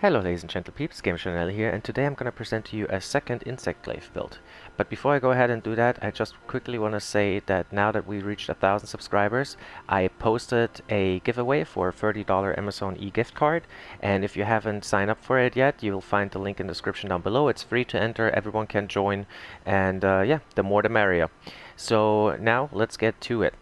Hello ladies and gentle peeps, Gamer Chanel here, and today I'm going to present to you a second insect glaive build. But before I go ahead and do that, I just quickly want to say that now that we reached 1,000 subscribers, I posted a giveaway for a $30 Amazon e-gift card, and if you haven't signed up for it yet, you'll find the link in the description down below. It's free to enter, everyone can join, and yeah, the more the merrier. So now let's get to it.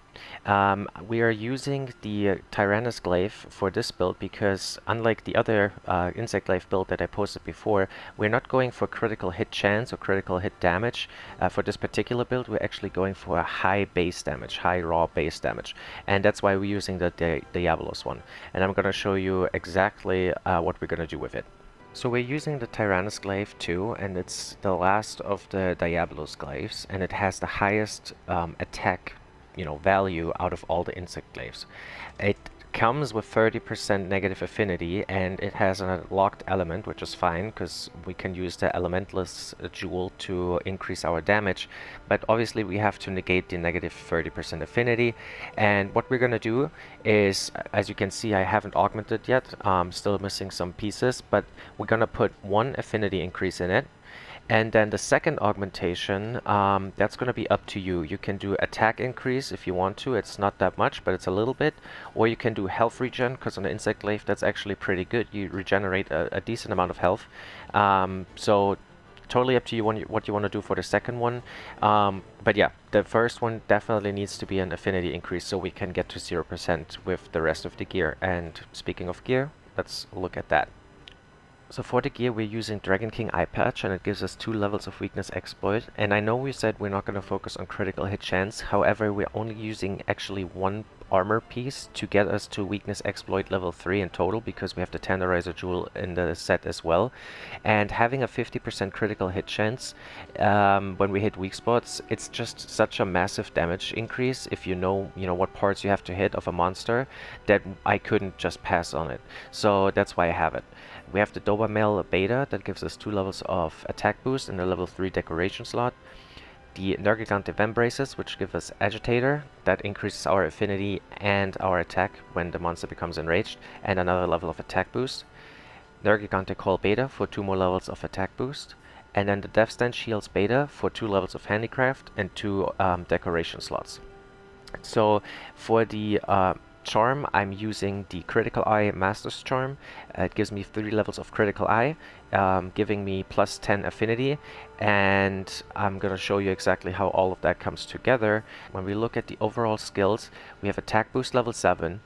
We are using the Tyrannus Glaive for this build because unlike the other insect glaive build that I posted before, we're not going for critical hit chance or critical hit damage. For this particular build, we're actually going for a high base damage, high raw base damage. And that's why we're using the Diablos one. And I'm going to show you exactly what we're going to do with it. So we're using the Tyrannus Glaive too, and it's the last of the Diablos glaives, and it has the highest attack value out of all the insect glaives. It comes with 30% negative affinity, and it has a locked element, which is fine because we can use the elementless jewel to increase our damage, but obviously we have to negate the negative 30% affinity. And what we're gonna do is, as you can see, I haven't augmented yet, still missing some pieces, but we're gonna put one affinity increase in it. And then the second augmentation, that's going to be up to you. You can do attack increase if you want to. It's not that much, but it's a little bit. Or you can do health regen, because on the insect glaive that's actually pretty good. You regenerate a decent amount of health. So totally up to you what you want to do for the second one. But yeah, the first one definitely needs to be an affinity increase so we can get to 0% with the rest of the gear. And speaking of gear, let's look at that. So for the gear, we're using Dragon King Eye Patch, and it gives us 2 levels of weakness exploit. And I know we said we're not going to focus on critical hit chance, however we're only using actually one armor piece to get us to weakness exploit level 3 in total, because we have the Tenderizer jewel in the set as well. And having a 50% critical hit chance when we hit weak spots, it's just such a massive damage increase if you know what parts you have to hit of a monster, that I couldn't just pass on it. So that's why I have it. We have the Dobamel Beta that gives us 2 levels of attack boost in the level 3 decoration slot. The Nergigante Vambraces, which give us Agitator, that increases our affinity and our attack when the monster becomes enraged, and another level of attack boost. Nergigante Call Beta for 2 more levels of attack boost. And then the Deathstand Shields Beta for 2 levels of handicraft and 2 decoration slots. So for the charm, I'm using the Critical Eye Master's Charm. It gives me 3 levels of Critical Eye, giving me plus 10 affinity, and I'm gonna show you exactly how all of that comes together. When we look at the overall skills, we have Attack Boost level 7,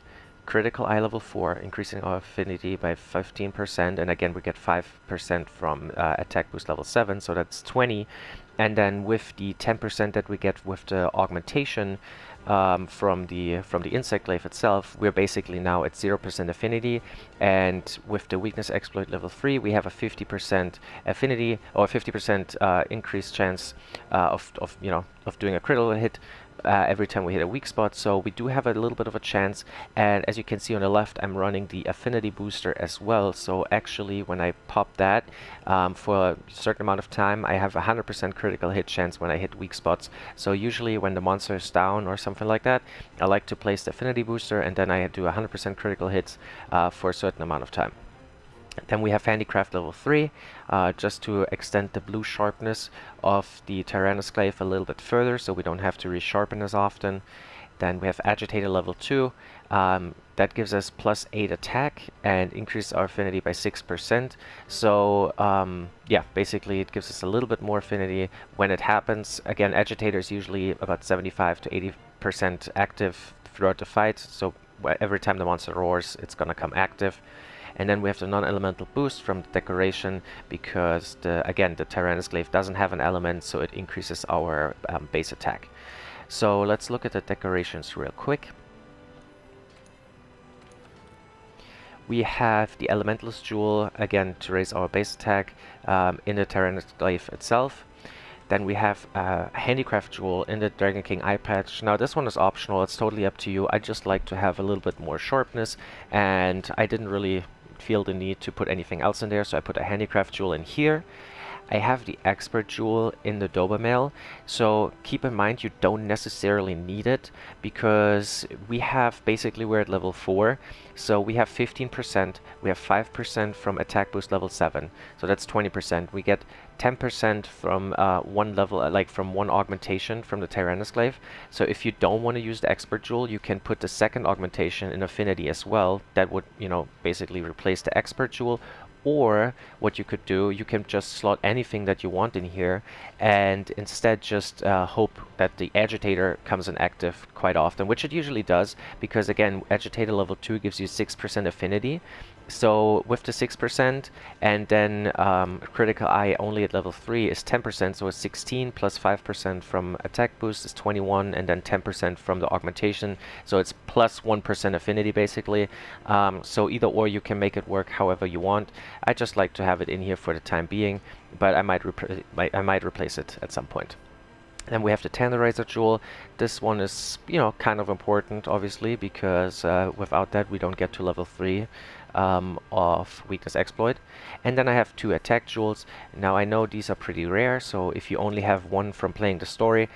Critical Eye level 4, increasing our affinity by 15%, and again we get 5% from Attack Boost level 7, so that's 20. And then with the 10% that we get with the augmentation from the insect glaive itself, we're basically now at 0% affinity. And with the weakness exploit level 3, we have a 50% affinity, or 50% increased chance of doing a critical hit every time we hit a weak spot. So we do have a little bit of a chance, and as you can see on the left, I'm running the affinity booster as well. So actually when I pop that for a certain amount of time, I have a 100% critical hit chance when I hit weak spots. So usually when the monster is down or something like that, I like to place the affinity booster, and then I do 100% critical hits for a certain amount of time. Then we have Handicraft level 3, just to extend the blue sharpness of the Tyrannus Glaive a little bit further, so we don't have to resharpen as often. Then we have Agitator level 2, that gives us plus 8 attack and increases our affinity by 6%. So yeah, basically it gives us a little bit more affinity when it happens. Again, Agitator is usually about 75 to 80% active throughout the fight, so every time the monster roars, it's gonna come active. And then we have the non-elemental boost from the decoration, because again the Tyrannus Glaive doesn't have an element, so it increases our base attack. So let's look at the decorations real quick. We have the Elementalist Jewel, again to raise our base attack in the Tyrannus Glaive itself. Then we have a Handicraft Jewel in the Dragon King Eye Patch. Now this one is optional, it's totally up to you. I just like to have a little bit more sharpness, and I didn't really feel the need to put anything else in there, so I put a Handicraft Jewel in here. I have the Expert Jewel in the Dobermail, so keep in mind you don't necessarily need it because we have basically we're at level 4, so we have 15%, we have 5% from attack boost level 7, so that's 20%. We get 10% from one level, like from one augmentation from the Tyrannus Glaive. So if you don't want to use the Expert Jewel, you can put the second augmentation in Affinity as well. That would, you know, basically replace the Expert Jewel. Or what you could do, you can just slot anything that you want in here and instead just hope that the Agitator comes in active quite often, which it usually does, because again, Agitator level 2 gives you 6% affinity. So with the 6% and then Critical Eye only at level 3 is 10%, so it's 16 plus 5% from attack boost is 21, and then 10% from the augmentation, so it's plus 1% affinity basically. So either or, you can make it work however you want. I just like to have it in here for the time being, but I might replace it at some point. Then we have the Tenderizer Jewel. This one is, you know, kind of important, obviously, because without that we don't get to level 3 of Weakness Exploit. And then I have 2 Attack Jewels. Now I know these are pretty rare, so if you only have one from playing the story,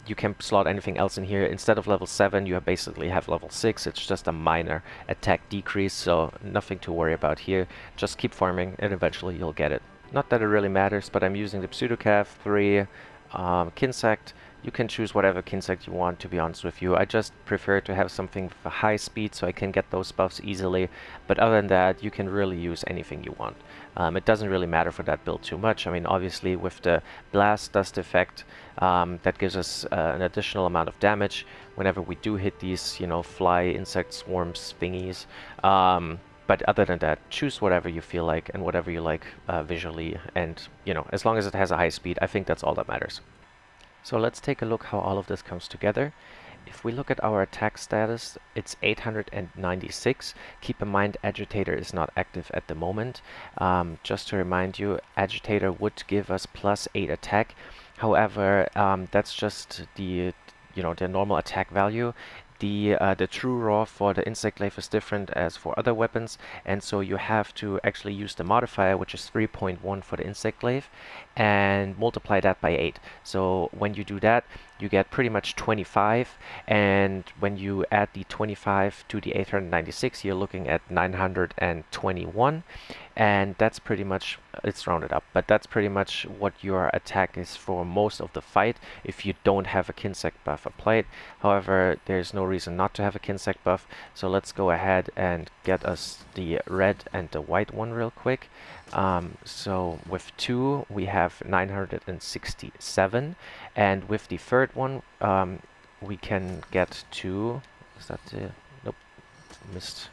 you can slot anything else in here. Instead of level 7, you basically have level 6. It's just a minor attack decrease, so nothing to worry about here. Just keep farming and eventually you'll get it. Not that it really matters, but I'm using the Pseudocav 3 Kinsect. You can choose whatever Kinsect you want, to be honest with you. I just prefer to have something with a high speed so I can get those buffs easily, but other than that, you can really use anything you want. It doesn't really matter for that build too much. I mean, obviously with the Blast Dust effect, that gives us an additional amount of damage whenever we do hit these, you know, fly, insect swarms, thingies. But other than that, choose whatever you feel like and whatever you like visually, and, you know, as long as it has a high speed, I think that's all that matters. So let's take a look how all of this comes together. If we look at our attack status, it's 896. Keep in mind, Agitator is not active at the moment. Just to remind you, Agitator would give us plus 8 attack. However, that's just the, you know, the normal attack value. The true raw for the Insect Glaive is different as for other weapons, and so you have to actually use the modifier, which is 3.1 for the Insect Glaive, and multiply that by 8. So when you do that, you get pretty much 25, and when you add the 25 to the 896, you're looking at 921, and that's pretty much, it's rounded up, but that's pretty much what your attack is for most of the fight if you don't have a Kinsect buff applied. However, there's no reason not to have a Kinsect buff, so let's go ahead and get us the red and the white one real quick. So with 2 we have 967, and with the third one we can get to, is that the, nope, missed,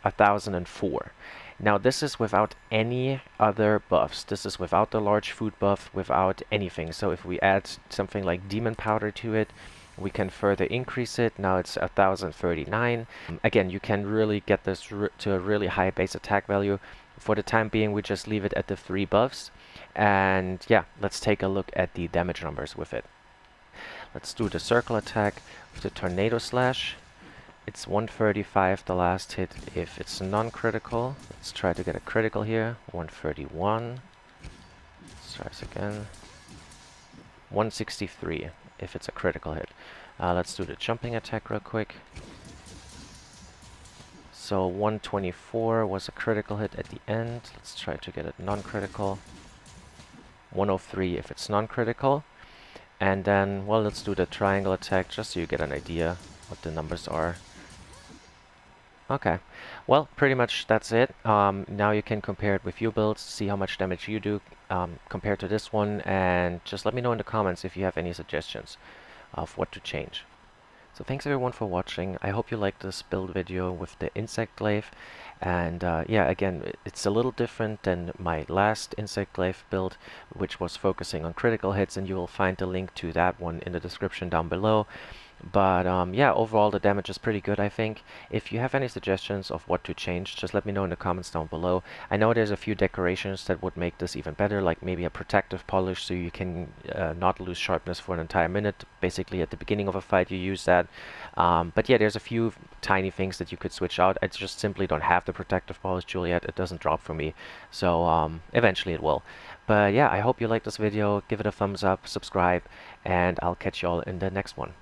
1004. Now this is without any other buffs. This is without the large food buff, without anything. So if we add something like Demon Powder to it, we can further increase it. Now it's 1039. Again, you can really get this to a really high base attack value. For the time being, we just leave it at the 3 buffs. And yeah, let's take a look at the damage numbers with it. Let's do the circle attack with the Tornado Slash. It's 135 the last hit if it's non-critical. Let's try to get a critical here. 131. Let's try this again. 163 if it's a critical hit. Let's do the jumping attack real quick. So 124 was a critical hit at the end. Let's try to get it non-critical. 103 if it's non-critical. And then, well, let's do the triangle attack just so you get an idea what the numbers are. Okay, well, pretty much that's it. Now you can compare it with your builds, see how much damage you do compared to this one, and just let me know in the comments if you have any suggestions of what to change. So thanks everyone for watching. I hope you liked this build video with the Insect Glaive. And yeah, again, it's a little different than my last Insect Glaive build, which was focusing on critical hits, and you will find the link to that one in the description down below. But yeah, overall the damage is pretty good, I think. If you have any suggestions of what to change, just let me know in the comments down below. I know there's a few decorations that would make this even better, like maybe a protective polish so you can not lose sharpness for an entire minute. Basically at the beginning of a fight you use that. But yeah, there's a few tiny things that you could switch out. I just simply don't have the protective polish tool yet. It doesn't drop for me. So eventually it will. But yeah, I hope you liked this video. Give it a thumbs up, subscribe, and I'll catch you all in the next one.